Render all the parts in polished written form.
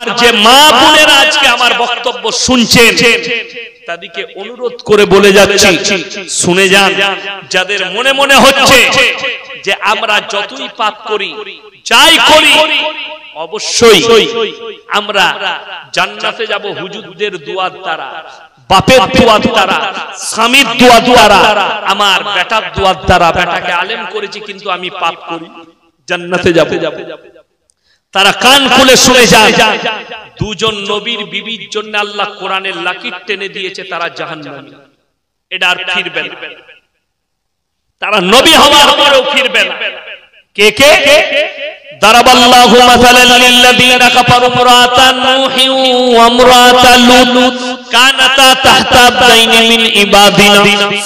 আর যে মা বোনেরা আজকে আমার বক্তব্য শুনছেন তাদেরকে অনুরোধ করে বলে যাচ্ছি, শুনে যান। যাদের মনে মনে হচ্ছে যে আমরা যতই পাপ করি, যাই করি, অবশ্যই আমরা জান্নাতে যাব হুজুরদের দুয়ার দ্বারা, বাপের দুয়ার দ্বারা, স্বামীর দুয়ার দ্বারা, আমার বেটার দুয়ার দ্বারা। বেটাকে আলেম করেছি কিন্তু আমি পাপ করি, জান্নাতে যাব। তারা কান খুলে শুনে যান, দুজন নবীর বিবির জন্য আল্লাহ কোরআনের লাকির টেনে দিয়েছে, তারা জাহান্নামী। এটা আর ফিরবে না, তারা নবী হওয়ার পরেও ফিরবে না। কে কে? দারাবাল্লাহু মাসালান লিল্লাযীনা কাফারু ইমরাতান নূহি ওয়া ইমরাতাল লূত কানাতা তাহতা আবদাইনি মিন ইবাদিনা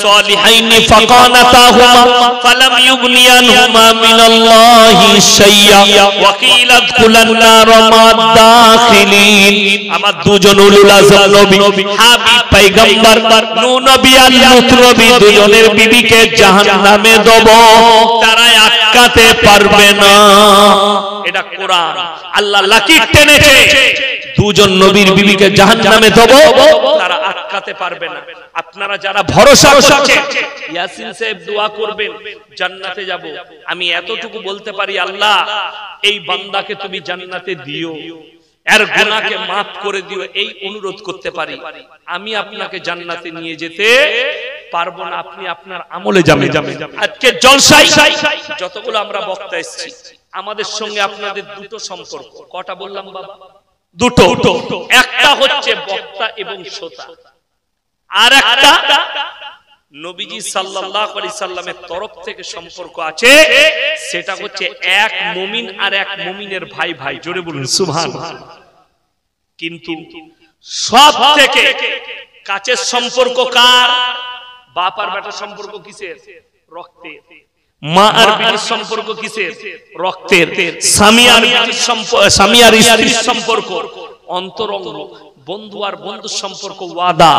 সালিহাইনি ফাকানাতাহুমা ফালাম ইউগনিয়ানহুমা মিনাল্লাহি শাইয়্যা ওয়া কিলা আদখুলান নার মা'আদ দাখিলিন। আমার দুজন উলুল আযম নবী, হাবিব পয়গম্বর নূহ নবী আর লূত নবী, দুজনের বিবিকে জাহান্নামে দেব, তারা আটকাতে পারবে না। এটা কোরআন, আল্লাহ লাকির টেনেছে, দুজন নবীর বিবিকে জাহান্নামে দেব, তারা আটকাতে পারবে না। আপনারা যারা ভরসা করছেন, ইয়াসিন সাহেব দোয়া করবেন জান্নাতে যাব, আমি এতটুকু বলতে পারি, আল্লাহ এই বান্দাকে তুমি জান্নাতে দিও, এর গুনাহকে maaf করে দিও, এই অনুরোধ করতে পারি। আমি আপনাকে জান্নাতে নিয়ে যেতে পারবো না, আপনি আপনার আমলে যাবেন। আজকে জলসায় যতগুলো আমরা বক্তা এসেছি, আমাদের সঙ্গে আপনাদের দুটো সম্পর্ক। কটা বললাম বাবা? দুটো। একটা হচ্ছে বক্তা এবং শ্রোতা, আর একটা নবীজি সাল্লাল্লাহু আলাইহি সাল্লামের তরফ থেকে সম্পর্ক আছে, সেটা হচ্ছে এক মুমিন আর এক মুমিনের ভাই ভাই। জোরে বলুন সুবহানাল্লাহ। কিন্তু সব থেকে কাছের সম্পর্ক কার? বাপ আর বেটার সম্পর্ক কিসের? রক্তের। মা আর বিবির সম্পর্ক কিসের? রক্তের। স্বামী আর স্ত্রীর সম্পর্ক অন্তরঙ্গ। বন্ধু আর বন্ধুর সম্পর্ক ওয়াদা।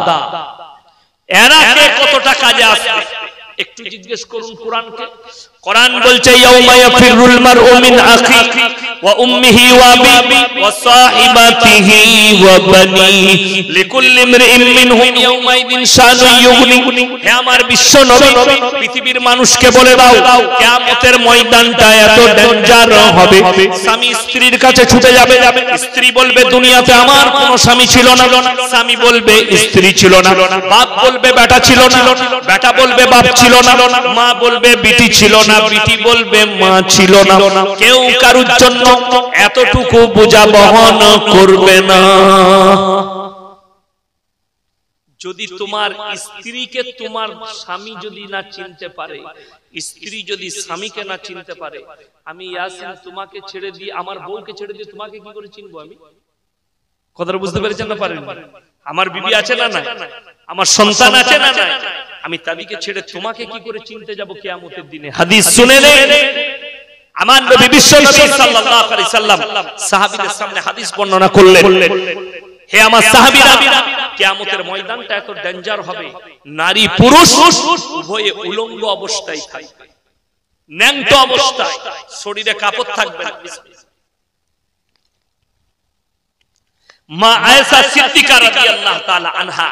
এরা কে কতটা কাজে আসবে একটু জিজ্ঞেস করুন কোরআনকে। কোরআন বলছে ইয়াউমা ইয়াফিরুল মারউ মিন আখিহি ওয়া উম্মিহি ওয়া আবিহি ওয়া সাহিবাতিহি ওয়া বানিহি লিকুল্লি ইমরিইন মিনহুম ইয়াউমাইদিন শানুন ইউগনি। হে আমার বিশ্ব নবী, পৃথিবীর মানুষকে বলে দাও, কিয়ামতের ময়দানটা এত ডেঞ্জার হবে, স্বামী স্ত্রীর কাছে ছুটে যাবে, স্ত্রী বলবে দুনিয়াতে আমার কোনো স্বামী ছিল না, স্বামী বলবে স্ত্রী ছিল না, বাপ বলবে বেটা ছিল না, বেটা বলবে বাপ ছিল না, মা বলবে বিটি ছিল না, বিটি বলবে মা ছিল না। কেউ কারুর জন্য এতটুকু বোঝা বহন করবে না। যদি তোমার স্ত্রীকে তোমার স্বামী যদি না চিনতে পারে, স্ত্রী যদি স্বামীকে না চিনতে পারে, আমি ইয়াসিন তোমাকে ছেড়ে দিয়ে, আমার বউকে ছেড়ে দিয়ে তোমাকে কি করে চিনবো? আমি কথাটা বুঝতে পেরেছেন না? পারেন? আমার বিবি আছে না না, আমার সন্তান আছে না না, আমি তাদেরকে ছেড়ে তোমাকে কি করে চিনতে যাব কিয়ামতের দিনে? হাদিস শুনে নেন। আমার নবী বিশ্ব নবী সাল্লাল্লাহু আলাইহি সাল্লাম সাহাবীদের সামনে হাদিস বর্ণনা করলেন, হে আমার সাহাবীরা, কিয়ামতের ময়দানটা এত ডেঞ্জার হবে, নারী পুরুষ উভয়ে উলঙ্গ অবস্থায় থাকবে, ন্যাংটো অবস্থায়, শরীরে কাপড় থাকবে না। মা আয়েশা সিদ্দিকা রাদিয়াল্লাহু তাআলা আনহা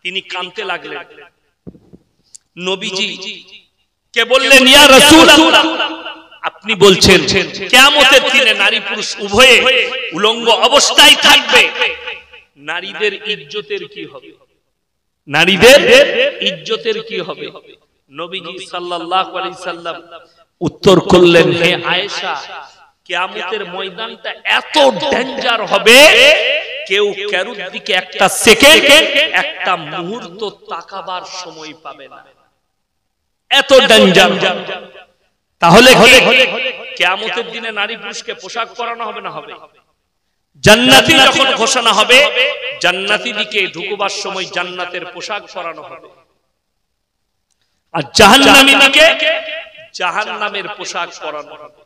তিনি কাঁদতে লাগলেন। নবীজি কে বললেন, ইয়া রাসূলুল্লাহ, আপনি বলছেন কিয়ামতের দিনে নারী পুরুষ উভয়ে উলঙ্গ অবস্থায় থাকবে, নারীদের ইজ্জতের কি হবে? নারীদের ইজ্জতের কি হবে? নবীজি সাল্লাল্লাহু আলাইহি সাল্লাম উত্তর করলেন, হে আয়েশা, কিয়ামতের ময়দানটা এত ডেঞ্জার হবে, কেউ কারুর দিকে একটা সেকেন্ড, একটা মুহূর্ত তাকাবার সময় পাবে না, এত ডেঞ্জার। তাহলে কিয়ামতের দিনে নারী পুরুষকে পোশাক পরানো হবে না হবে? জান্নাতি যখন ঘোষণা হবে, জান্নাতীদিকে ঢুকবার সময় জান্নাতের পোশাক পরানো হবে, আর জাহান্নামীকে জাহান্নামের পোশাক পরানো হবে।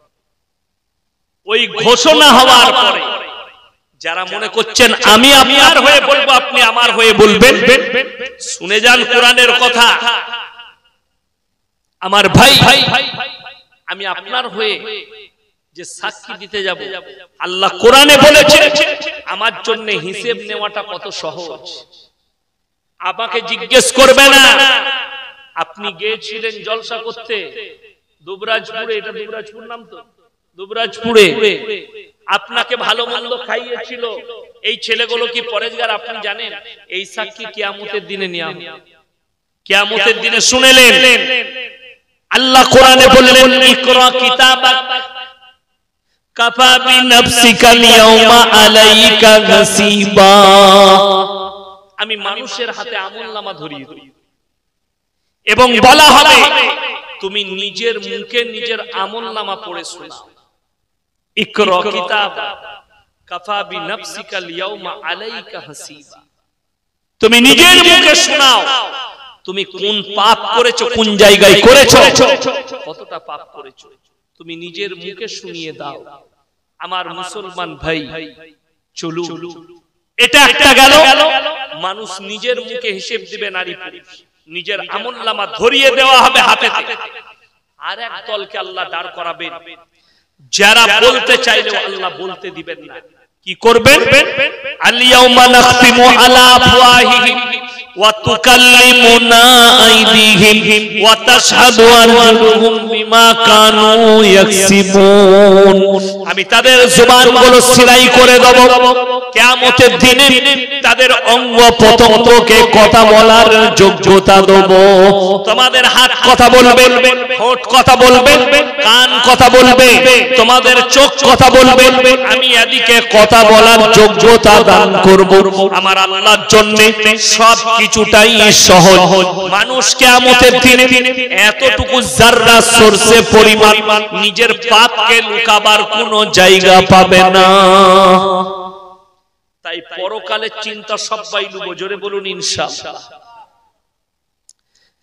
ওই ঘোষণা হওয়ার পরে যারা মনে করছেন আমি আপনার হয়ে বলবো, আপনি আমার হয়ে বলবেন, শুনে যান কোরআনের কথা। আমার ভাই, আমি আপনার হয়ে যে সাক্ষী দিতে যাব, আল্লাহ কোরআনে বলেছেন আমার জন্য হিসেব নেওয়াটা কত সহজ। আমাকে জিজ্ঞেস করবে না আপনি গিয়েছিলেন জলসা করতে দুবরাজপুরে, এটা দুবরাজপুর নাম তো, দুবরাজপুরে আপনাকে ভালো মন্দ খাইয়েছিল, এই ছেলেগুলো কি পরেজগার আপনি জানেন? এই সাক্ষী কিয়ামতের দিনে নেওয়া হবে। কিয়ামতের দিনে শুনেলেন আল্লাহ কোরআনে বললেন ইকরা কিতাবাক কাফা বিনাফসিকা লিয়াউমা আলাইকা হাসিবা। আমি মানুষের হাতে আমলনামা ধরিয়ে দেব এবং বলা হবে তুমি নিজের মুখে নিজের আমলনামা পড়ে শোনাও। ইকরা কিতাবাক কাফা বিনাফসিকা লিয়াউমা আলাইকা হাসিবা। তুমি নিজের মুখে শোনাও তুমি কোন পাপ করেছো, কোন জায়গায় করেছো, কতটা পাপ করেছো, তুমি নিজের মুখে শুনিয়ে দাও। আমার মুসলমান ভাই চলুন, এটা একটা গেল মানুষ নিজের মুখে হিসেব দিবে, নারী পুরুষ নিজের আমলনামা ধরিয়ে দেওয়া হবে হাতে। আর এক দলকে আল্লাহ দাঁড় করাবেন যারা বলতে চাইলেও আল্লাহ বলতে দিবেন না। কি করবেন? আল-ইয়াউমা নাখতিমু আলা আফওয়াহিহিম ওয়া তুকাল্লিমুনা আইদিহিম ওয়া তাশহাদু আরজুলুহুম বিমা কানু ইয়াকসিবুন। আমি তাদের জবানগুলো সিলাই করে দেব, কিয়ামতের দিনে তাদের অঙ্গ প্রত্যঙ্গকে কথা বলার যোগ্যতা দেব। তোমাদের হাত কথা বলবে, ঠোঁট কথা বলবে, কান কথা বলবে, তোমাদের চোখ কথা বলবে। আমি এদিকে কথা বলার যোগ্যতা দান করব। আমার আল্লাহর জন্য সব কিছুটাই সহজ। মানুষ কিয়ামতের দিনে এতটুকু যাররা সরষে পরিমাণ নিজের পাপকে লুকাবার কোনো জায়গা পাবে না। তাই পরকালের চিন্তা সবাই লুবো, জোরে বলুন ইনশাআল্লাহ।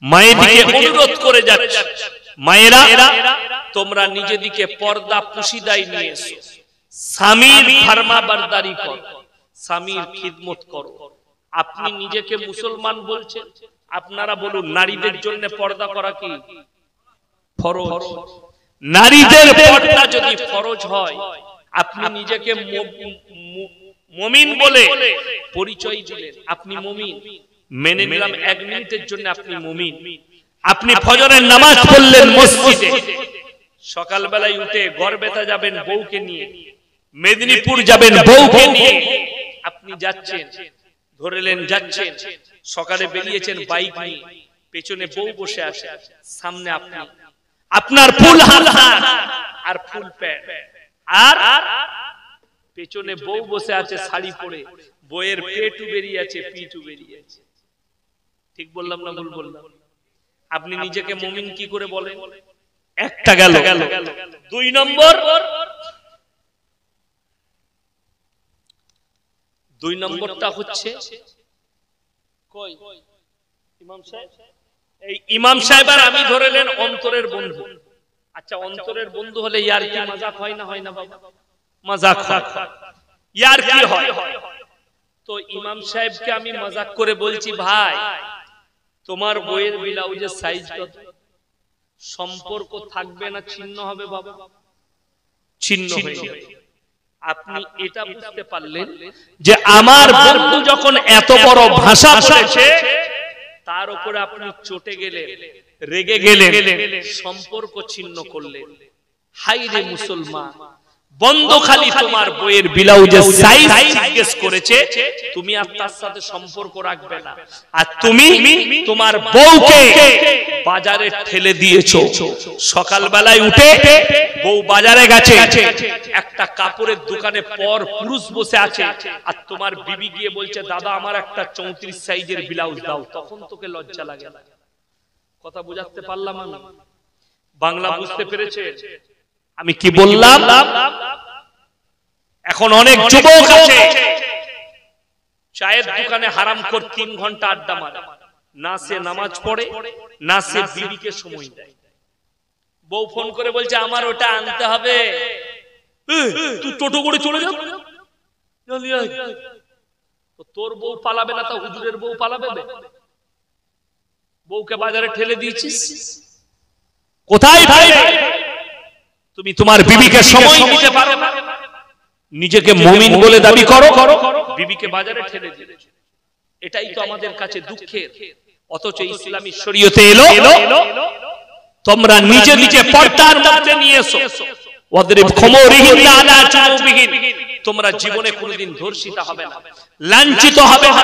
মায়েদিকে অনুরোধ করে যাচ্ছে, মায়েরা তোমরা নিজেদিকে পর্দা পুশিদাই নিয়ে এসো, স্বামীর ফরমাবরদারি করো, স্বামীর খিদমত করো। আপনি নিজেকে মুসলমান বলছেন, আপনারা বলুন নারীদের জন্য পর্দা করা কি ফরজ? নারীদের পর্দা যদি ফরজ হয়, আপনি নিজেকে মুমিন বলে পরিচয় দিলেন, আপনি মুমিন, মেনে নিলাম এক মিনিটের জন্য আপনি মুমিন। আপনি ফজরের নামাজ পড়লেন মসজিদে, সকালবেলায় উঠে গড়বেতা যাবেন বউকে নিয়ে, মেদিনীপুর যাবেন বউকে নিয়ে, আপনি যাচ্ছেন, ধরেলেন যাচ্ছেন, সকালে বেরিয়েছেন বাইক নিয়ে, পেছনে বউ বসে আছে, সামনে আপনি, আপনার ফুল হাত আর ফুল প্যান্ট, আর পেছনে বউ বসে আছে শাড়ি পরে, বউয়ের পেটু বেরিয়ে আছে, পিঠু বেরিয়ে আছে। ঠিক বললাম না ভুল বললাম? আপনি নিজেকে মুমিন কি করে বলেন? একটা গেল। দুই নম্বরটা হচ্ছে কই ইমাম সাহেব, এই ইমাম সাহেব আর আমি ধরেলেন অন্তরের বন্ধু। আচ্ছা, অন্তরের বন্ধু হলে ইয়ার কি মজাক হয় না? হয় না বাবা? মজাক হয়, ইয়ার কি হয়। তো ইমাম সাহেবকে আমি মজাক করে বলছি, ভাই তোমার বইয়ের ব্লাউজের সাইজ কত? সম্পর্ক থাকবে না ছিন্ন হবে বাবা? ছিন্ন হয়ে যাবে। আপনি এটা বুঝতে পারলেন যে আমার বন্ধু যখন এত বড় ভাষা বলেছে, তার উপরে আপনি চটে গেলেন, রেগে গেলেন, সম্পর্ক ছিন্ন করলেন। হাই রে মুসলমান, বন্ধ খালি তোমার বইয়ের ব্লাউজের সাইজ জিজ্ঞেস করেছে, তুমি আর তার সাথে সম্পর্ক রাখবে না, আর তুমি তোমার বউকে বাজারে ঠেলে দিয়েছো। সকালবেলায় উঠে বউ বাজারে গেছে, একটা কাপড়ের দোকানে পর পুরুষ বসে আছে, আর তোমার বিবি গিয়ে বলছে, দাদা আমার একটা 34 সাইজের ব্লাউজ দাও। তখন তোকে লজ্জা লাগে না? কথা বুঝাতে পারলাম আমি? বাংলা বুঝতে পেরেছে আমি কি বললাম? এখন অনেক যুবক আছে চায়ের দোকানে হারামখোর 3 ঘন্টা আড্ডা মারে, না সে নামাজ পড়ে, না সে বিবিকে সময় দেয়। বউ ফোন করে বলছে, আমার ওটা আনতে হবে, তুই টোটো করে চলে যা। তোর বউ পালাবে না, তা হুজুরের বউ পালাবে? বউকে বাজারে ঠেলে দিয়েছিস, কোথায় ভাই? তুমি তোমার বিবিকে সময় দিতে পারো না। নিজেকে মুমিন বলে দাবি করো, বিবিকে বাজারে ঠেলে দিলে। এটাই তো আমাদের কাছে দুঃখের। অথচ ইসলামী শরীয়তে এলো তোমরা নিজে নিজে পর্দার মধ্যে নিয়ে এসো। ওয়াদরিব খুমুরিহিন্না আলা জুনুবিহিন, তোমরা জীবনে কোনোদিন ধর্ষিতা হবে না, লাঞ্ছিত হবে না।